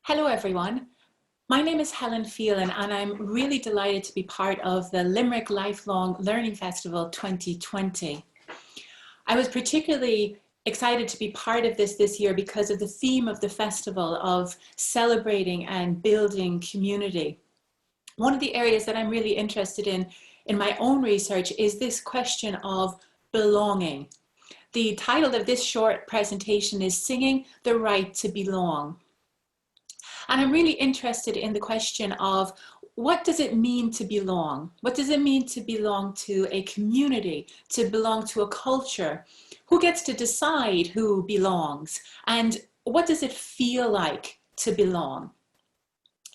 Hello everyone, my name is Helen Phelan and I'm really delighted to be part of the Limerick Lifelong Learning Festival 2020. I was particularly excited to be part of this year because of the theme of the festival of celebrating and building community. One of the areas that I'm really interested in my own research is this question of belonging. The title of this short presentation is Singing the Right to Belong. And I'm really interested in the question of what does it mean to belong? What does it mean to belong to a community, to belong to a culture? Who gets to decide who belongs? And what does it feel like to belong?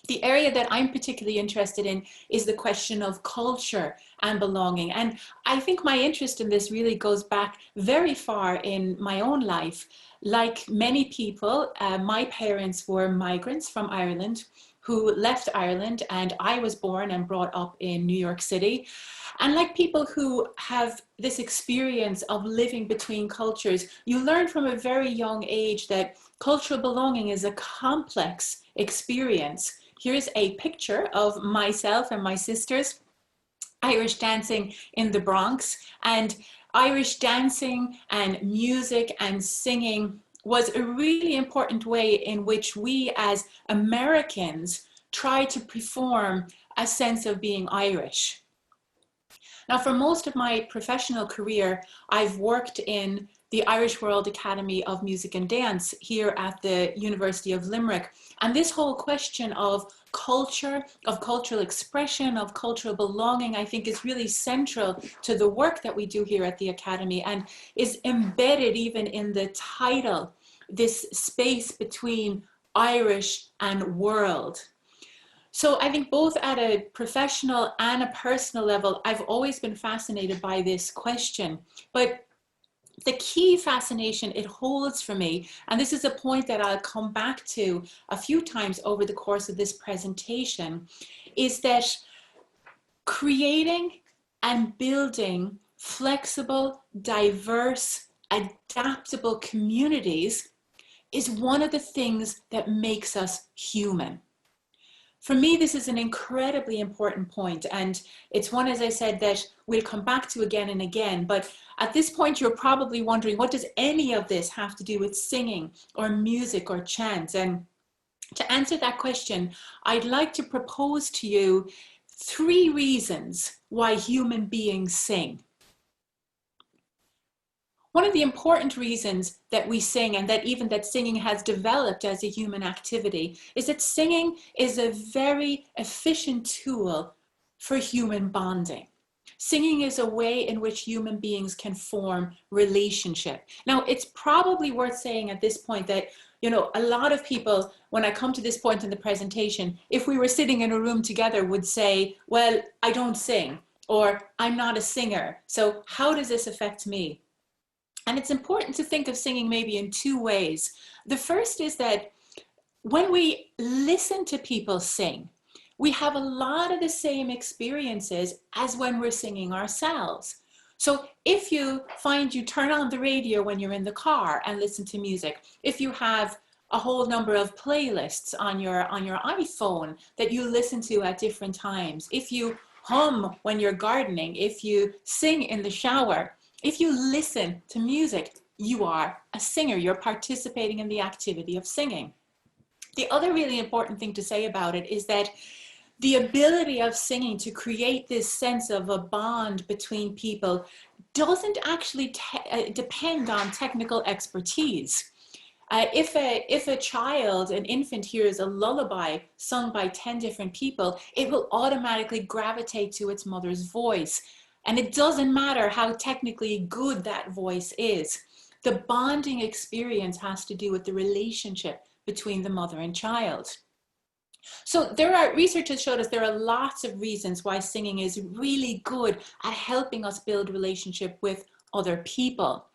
The area that I'm particularly interested in is the question of culture and belonging. And I think my interest in this really goes back very far in my own life. Like many people, my parents were migrants from Ireland who left Ireland, and I was born and brought up in New York City. And like people who have this experience of living between cultures, you learn from a very young age that cultural belonging is a complex experience. Here's a picture of myself and my sisters Irish dancing in the Bronx. And Irish dancing and music and singing was a really important way in which we as Americans try to perform a sense of being Irish. Now, for most of my professional career, I've worked in the Irish World Academy of Music and Dance here at the University of Limerick. And this whole question of culture, of cultural expression, of cultural belonging, I think is really central to the work that we do here at the Academy and is embedded even in the title, this space between Irish and world. So I think both at a professional and a personal level, I've always been fascinated by this question. But the key fascination it holds for me, and this is a point that I'll come back to a few times over the course of this presentation, is that creating and building flexible, diverse, adaptable communities is one of the things that makes us human. For me, this is an incredibly important point, and it's one, as I said, that we'll come back to again and again. But at this point, you're probably wondering, what does any of this have to do with singing or music or chant? And to answer that question, I'd like to propose to you 3 reasons why human beings sing. One of the important reasons that we sing, and that even that singing has developed as a human activity, is that singing is a very efficient tool for human bonding. Singing is a way in which human beings can form relationship. Now, it's probably worth saying at this point that, you know, a lot of people, when I come to this point in the presentation, if we were sitting in a room together, would say, well, I don't sing, or I'm not a singer, so how does this affect me? And it's important to think of singing maybe in 2 ways. The first is that when we listen to people sing, we have a lot of the same experiences as when we're singing ourselves. So if you find you turn on the radio when you're in the car and listen to music, if you have a whole number of playlists on your iPhone that you listen to at different times, if you hum when you're gardening, if you sing in the shower, if you listen to music, you are a singer. You're participating in the activity of singing. The other really important thing to say about it is that the ability of singing to create this sense of a bond between people doesn't actually depend on technical expertise. If a child, an infant, hears a lullaby sung by 10 different people, it will automatically gravitate to its mother's voice. And it doesn't matter how technically good that voice is. The bonding experience has to do with the relationship between the mother and child. So research has showed us there are lots of reasons why singing is really good at helping us build relationship with other people.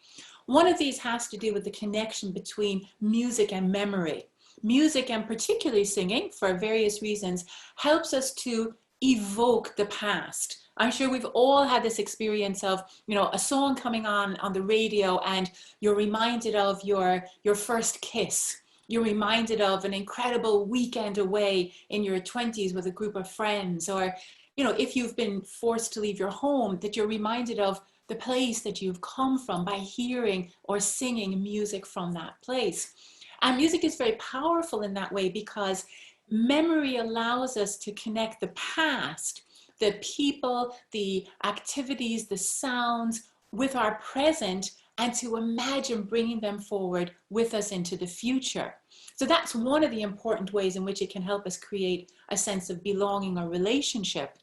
One of these has to do with the connection between music and memory. Music, and particularly singing, for various reasons, helps us to evoke the past. I'm sure we've all had this experience of, you know, a song coming on the radio and you're reminded of your first kiss, you're reminded of an incredible weekend away in your 20s with a group of friends, or, you know, if you've been forced to leave your home, that you're reminded of the place that you've come from by hearing or singing music from that place. And music is very powerful in that way because memory allows us to connect the past, the people, the activities, the sounds with our present, and to imagine bringing them forward with us into the future. So that's one of the important ways in which it can help us create a sense of belonging or relationship.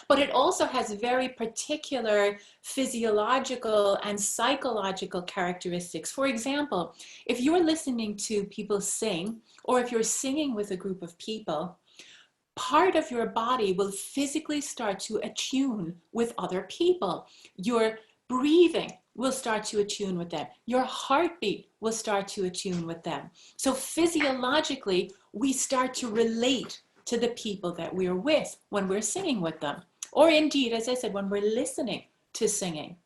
But it also has very particular physiological and psychological characteristics. For example, if you're listening to people sing, or if you're singing with a group of people, part of your body will physically start to attune with other people. Your breathing will start to attune with them. Your heartbeat will start to attune with them. So physiologically, we start to relate to the people that we're with when we're singing with them. Or indeed, as I said, when we're listening to singing.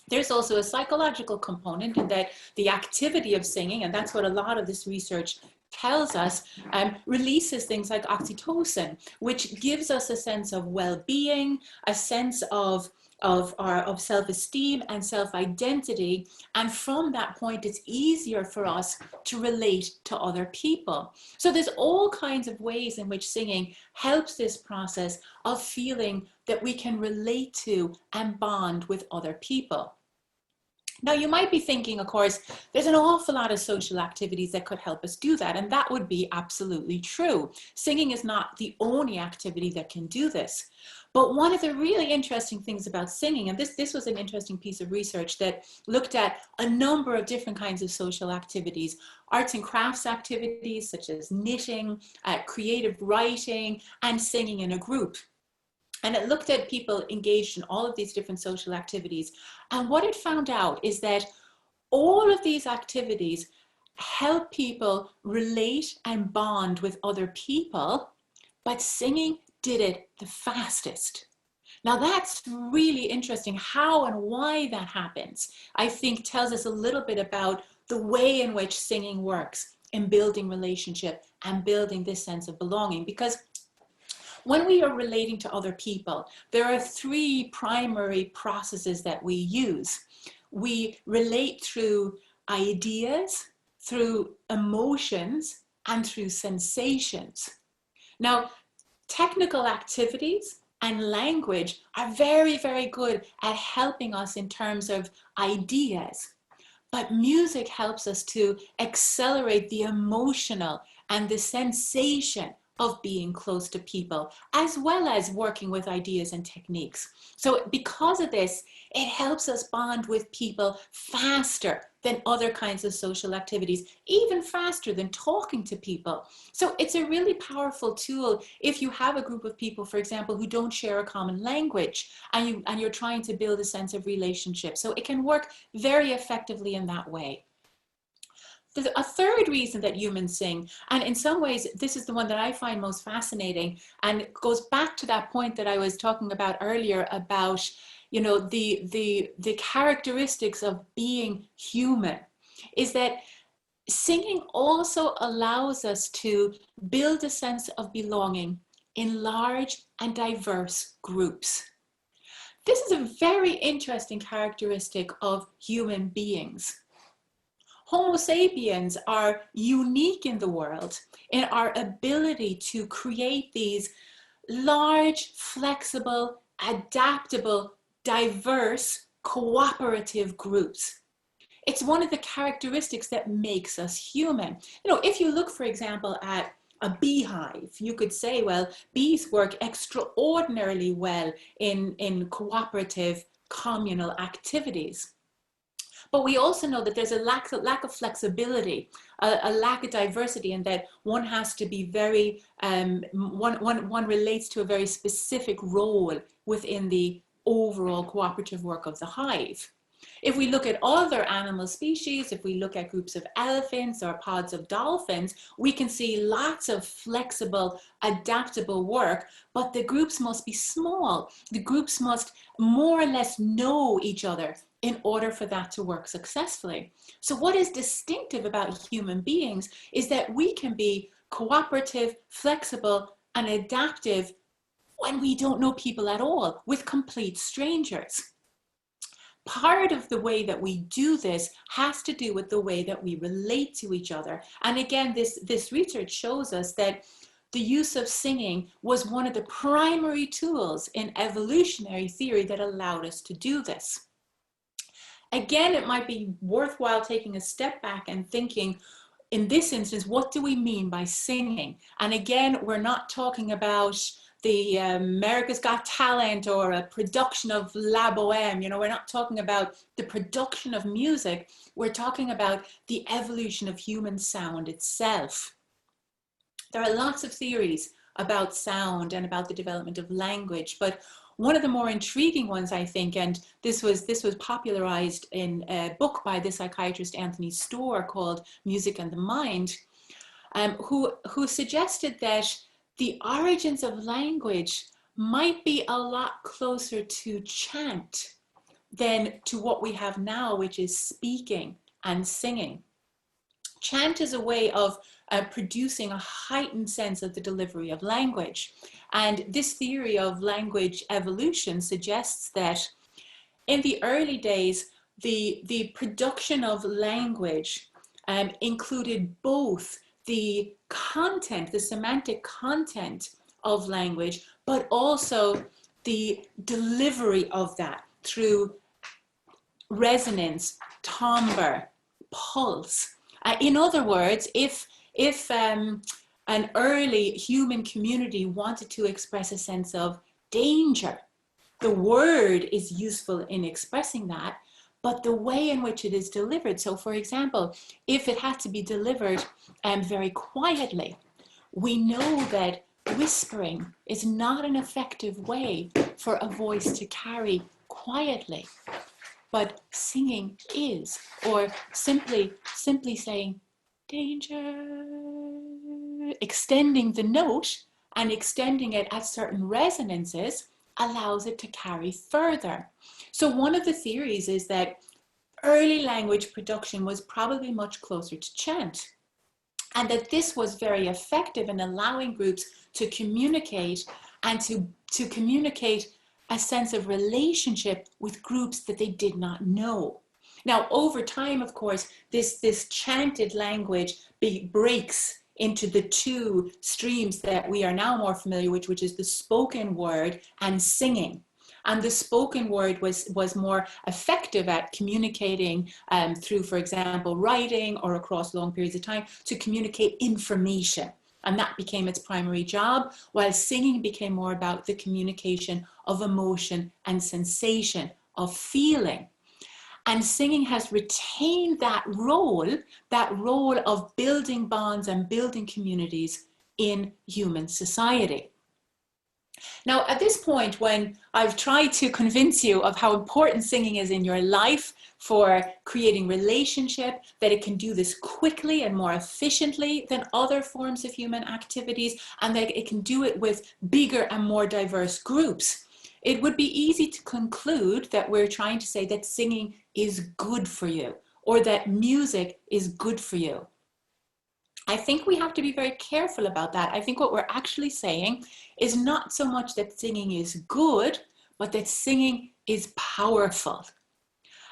There's also a psychological component in that the activity of singing, and that's what a lot of this research tells us, releases things like oxytocin, which gives us a sense of well-being, a sense of self-esteem and self-identity. And from that point, it's easier for us to relate to other people. So there's all kinds of ways in which singing helps this process of feeling that we can relate to and bond with other people. Now, you might be thinking, of course, there's an awful lot of social activities that could help us do that, and that would be absolutely true. Singing is not the only activity that can do this. But one of the really interesting things about singing, and this was an interesting piece of research that looked at a number of different kinds of social activities, arts and crafts activities such as knitting, creative writing, and singing in a group. And it looked at people engaged in all of these different social activities. And what it found out is that all of these activities help people relate and bond with other people, but singing did it the fastest. Now that's really interesting. How and why that happens, I think, tells us a little bit about the way in which singing works in building relationship and building this sense of belonging. Because when we are relating to other people, there are three primary processes that we use. We relate through ideas, through emotions, and through sensations. Now, technical activities and language are very, very good at helping us in terms of ideas. But music helps us to accelerate the emotional and the sensation of being close to people, as well as working with ideas and techniques. So because of this, it helps us bond with people faster than other kinds of social activities, even faster than talking to people. So it's a really powerful tool if you have a group of people, for example, who don't share a common language, and you're trying to build a sense of relationship. So it can work very effectively in that way. There's a third reason that humans sing, and in some ways this is the one that I find most fascinating, and it goes back to that point that I was talking about earlier about, you know, the characteristics of being human, is that singing also allows us to build a sense of belonging in large and diverse groups. This is a very interesting characteristic of human beings. Homo sapiens are unique in the world in our ability to create these large, flexible, adaptable, diverse, cooperative groups. It's one of the characteristics that makes us human. You know, if you look, for example, at a beehive, you could say, well, bees work extraordinarily well in cooperative communal activities. But we also know that there's a lack of flexibility, a lack of diversity, and that one has to be very, one relates to a very specific role within the overall cooperative work of the hive. If we look at other animal species, if we look at groups of elephants or pods of dolphins, we can see lots of flexible, adaptable work, but the groups must be small. The groups must more or less know each other in order for that to work successfully. So what is distinctive about human beings is that we can be cooperative, flexible, and adaptive when we don't know people at all, with complete strangers. Part of the way that we do this has to do with the way that we relate to each other. And again, this research shows us that the use of singing was one of the primary tools in evolutionary theory that allowed us to do this. Again, it might be worthwhile taking a step back and thinking, in this instance, what do we mean by singing? And again, we're not talking about the America's Got Talent or a production of La Boheme. You know, we're not talking about the production of music. We're talking about the evolution of human sound itself. There are lots of theories about sound and about the development of language, but one of the more intriguing ones, I think, and this was popularized in a book by the psychiatrist Anthony Storr called Music and the Mind, who suggested that the origins of language might be a lot closer to chant than to what we have now, which is speaking and singing. Chant is a way of producing a heightened sense of the delivery of language. And this theory of language evolution suggests that in the early days, the production of language included both the content, the semantic content of language, but also the delivery of that through resonance, timbre, pulse. In other words, if an early human community wanted to express a sense of danger, the word is useful in expressing that, but the way in which it is delivered. So for example, if it had to be delivered very quietly, we know that whispering is not an effective way for a voice to carry quietly, but singing is, or simply saying, danger, extending the note and extending it at certain resonances allows it to carry further. So one of the theories is that early language production was probably much closer to chant, and that this was very effective in allowing groups to communicate and to communicate a sense of relationship with groups that they did not know. Now, over time, of course, this chanted language breaks into the two streams that we are now more familiar with, which is the spoken word and singing. And the spoken word was more effective at communicating through, for example, writing or across long periods of time to communicate information. And that became its primary job, while singing became more about the communication of emotion and sensation, of feeling. And singing has retained that role of building bonds and building communities in human society. Now, at this point, when I've tried to convince you of how important singing is in your life for creating relationship, that it can do this quickly and more efficiently than other forms of human activities, and that it can do it with bigger and more diverse groups, it would be easy to conclude that we're trying to say that singing is good for you, or that music is good for you. I think we have to be very careful about that. I think what we're actually saying is not so much that singing is good, but that singing is powerful.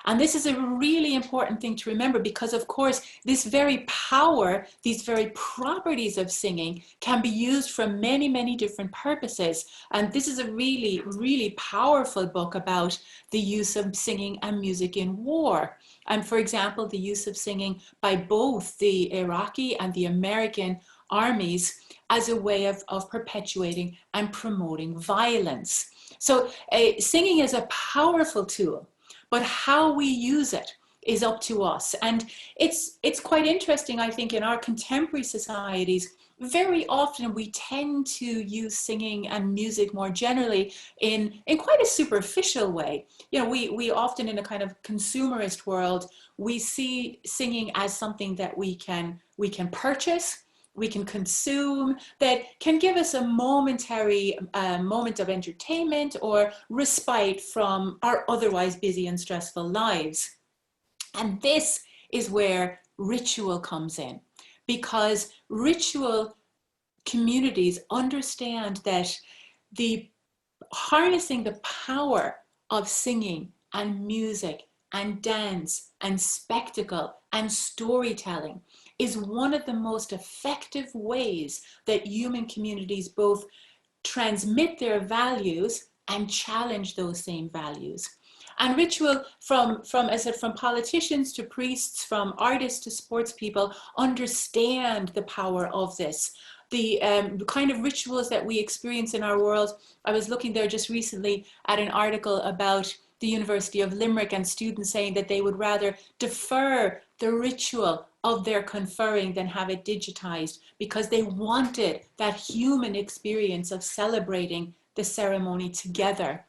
And this is a really important thing to remember, because of course, this very power, these very properties of singing can be used for many, many different purposes. And this is a really, really powerful book about the use of singing and music in war. And for example, the use of singing by both the Iraqi and the American armies as a way of perpetuating and promoting violence. So singing is a powerful tool, but how we use it is up to us. And it's quite interesting, I think, in our contemporary societies, very often we tend to use singing and music more generally in quite a superficial way. You know, we often, in a kind of consumerist world, we see singing as something that we can purchase, we can consume, that can give us a momentary moment of entertainment or respite from our otherwise busy and stressful lives. And this is where ritual comes in, because ritual communities understand that the harnessing the power of singing and music and dance and spectacle and storytelling is one of the most effective ways that human communities both transmit their values and challenge those same values. And ritual, from I said, from politicians to priests, from artists to sports people, understand the power of this. The kind of rituals that we experience in our world. I was looking there just recently at an article about the University of Limerick and students saying that they would rather defer the ritual of their conferring than have it digitized, because they wanted that human experience of celebrating the ceremony together.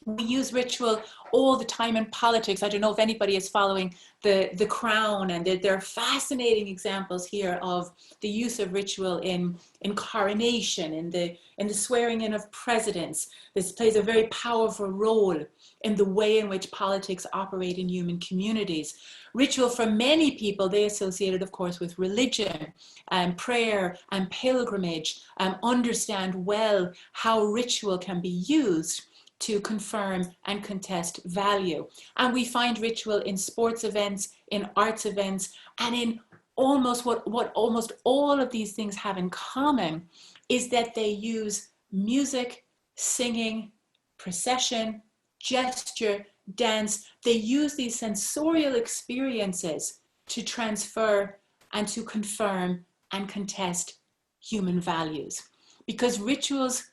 We use ritual all the time in politics. I don't know if anybody is following the Crown, and there are fascinating examples here of the use of ritual in coronation, in the swearing in of presidents. This plays a very powerful role in the way in which politics operate in human communities. Ritual, for many people, they associate it, of course, with religion and prayer and pilgrimage, understand well how ritual can be used to confirm and contest value. And we find ritual in sports events, in arts events, and in almost what almost all of these things have in common is that they use music, singing, procession, gesture, dance. They use these sensorial experiences to transfer and to confirm and contest human values. Because rituals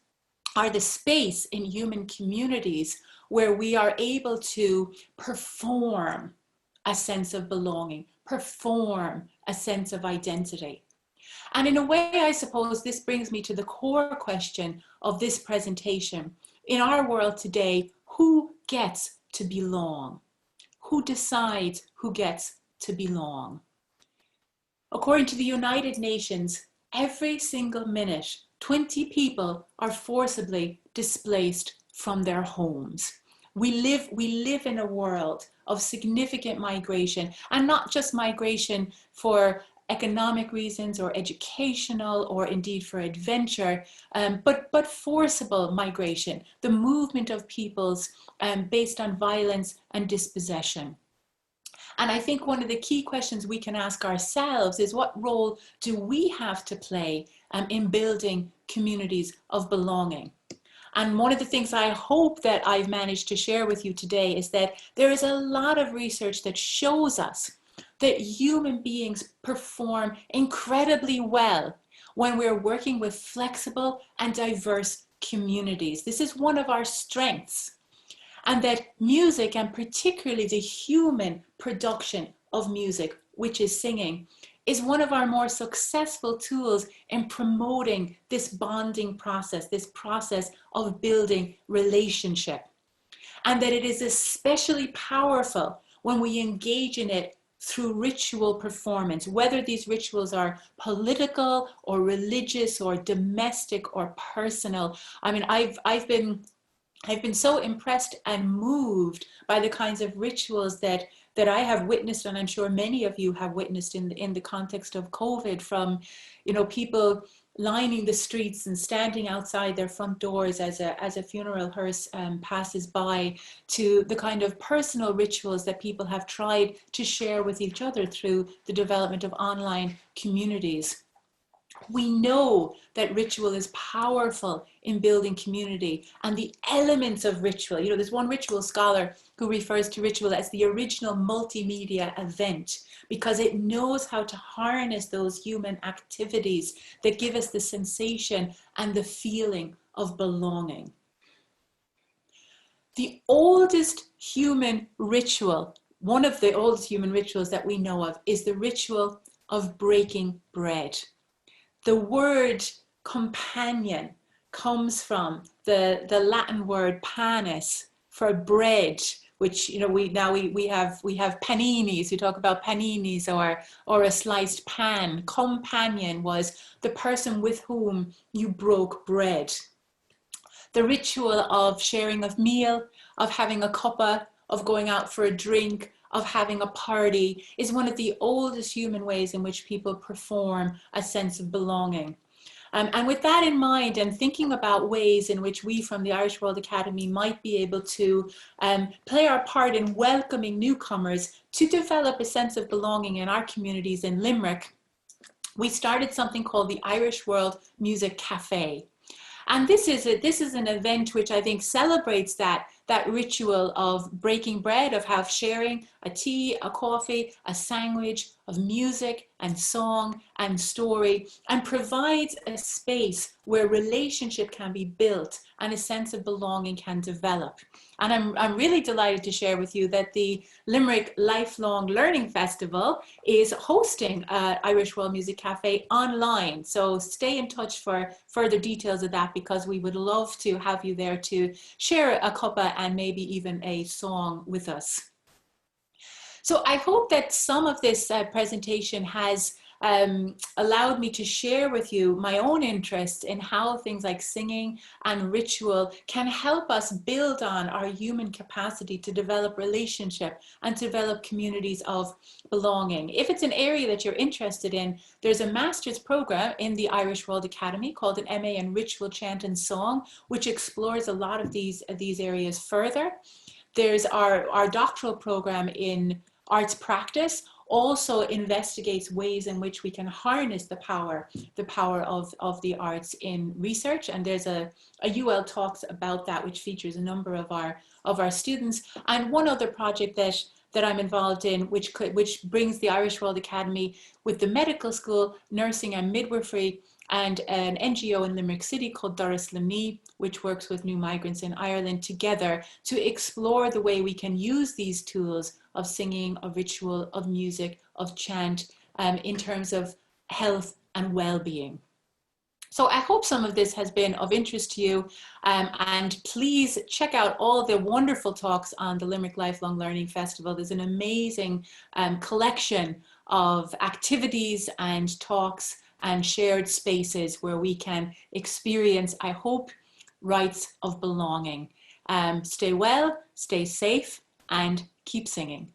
are the space in human communities where we are able to perform a sense of belonging, perform a sense of identity. And in a way, I suppose this brings me to the core question of this presentation. In our world today, who gets to belong? Who decides who gets to belong? According to the United Nations, every single minute, 20 people are forcibly displaced from their homes. We live in a world of significant migration, and not just migration for economic reasons or educational or indeed for adventure, but forcible migration, the movement of peoples based on violence and dispossession. And I think one of the key questions we can ask ourselves is, what role do we have to play in building communities of belonging? And one of the things I hope that I've managed to share with you today is that there is a lot of research that shows us that human beings perform incredibly well when we're working with flexible and diverse communities. This is one of our strengths. And that music, and particularly the human production of music, which is singing, is one of our more successful tools in promoting this bonding process, this process of building relationship. And that it is especially powerful when we engage in it through ritual performance, whether these rituals are political or religious or domestic or personal. I mean, I've been so impressed and moved by the kinds of rituals that I have witnessed, and I'm sure many of you have witnessed in the context of COVID, from, people lining the streets and standing outside their front doors as a funeral hearse passes by, to the kind of personal rituals that people have tried to share with each other through the development of online communities. We know that ritual is powerful in building community, and the elements of ritual, there's one ritual scholar who refers to ritual as the original multimedia event, because it knows how to harness those human activities that give us the sensation and the feeling of belonging. The oldest human ritual, one of the oldest human rituals that we know of, is the ritual of breaking bread. The word companion comes from the Latin word panis, for bread, which, you know, we have paninis. We talk about paninis, or a sliced pan. Companion was the person with whom you broke bread. The ritual of sharing a meal, of having a cuppa, of going out for a drink, of having a party is one of the oldest human ways in which people perform a sense of belonging. And with that in mind, and thinking about ways in which we from the Irish World Academy might be able to play our part in welcoming newcomers to develop a sense of belonging in our communities in Limerick, we started something called the Irish World Music Cafe. And this is an event which I think celebrates that ritual of breaking bread, of sharing a tea, a coffee, a sandwich, of music and song and story, and provides a space where relationship can be built and a sense of belonging can develop. And I'm really delighted to share with you that the Limerick Lifelong Learning Festival is hosting Irish World Music Cafe online. So stay in touch for further details of that, because we would love to have you there to share a cuppa and maybe even a song with us. So I hope that some of this presentation has allowed me to share with you my own interest in how things like singing and ritual can help us build on our human capacity to develop relationship and to develop communities of belonging. If it's an area that you're interested in, there's a master's program in the Irish World Academy called an MA in Ritual, Chant and Song, which explores a lot of these areas further. There's our doctoral program in arts practice, also investigates ways in which we can harness the power of the arts in research. And there's a UL Talks about that, which features a number of our students. And one other project that I'm involved in, which brings the Irish World Academy with the medical school, nursing and midwifery, and an NGO in Limerick City called Doris Lemni, which works with new migrants in Ireland, together to explore the way we can use these tools of singing, of ritual, of music, of chant, in terms of health and well-being. So I hope some of this has been of interest to you, and please check out all the wonderful talks on the Limerick Lifelong Learning Festival. There's an amazing collection of activities and talks and shared spaces where we can experience, I hope, rites of belonging. Stay well, stay safe, and keep singing.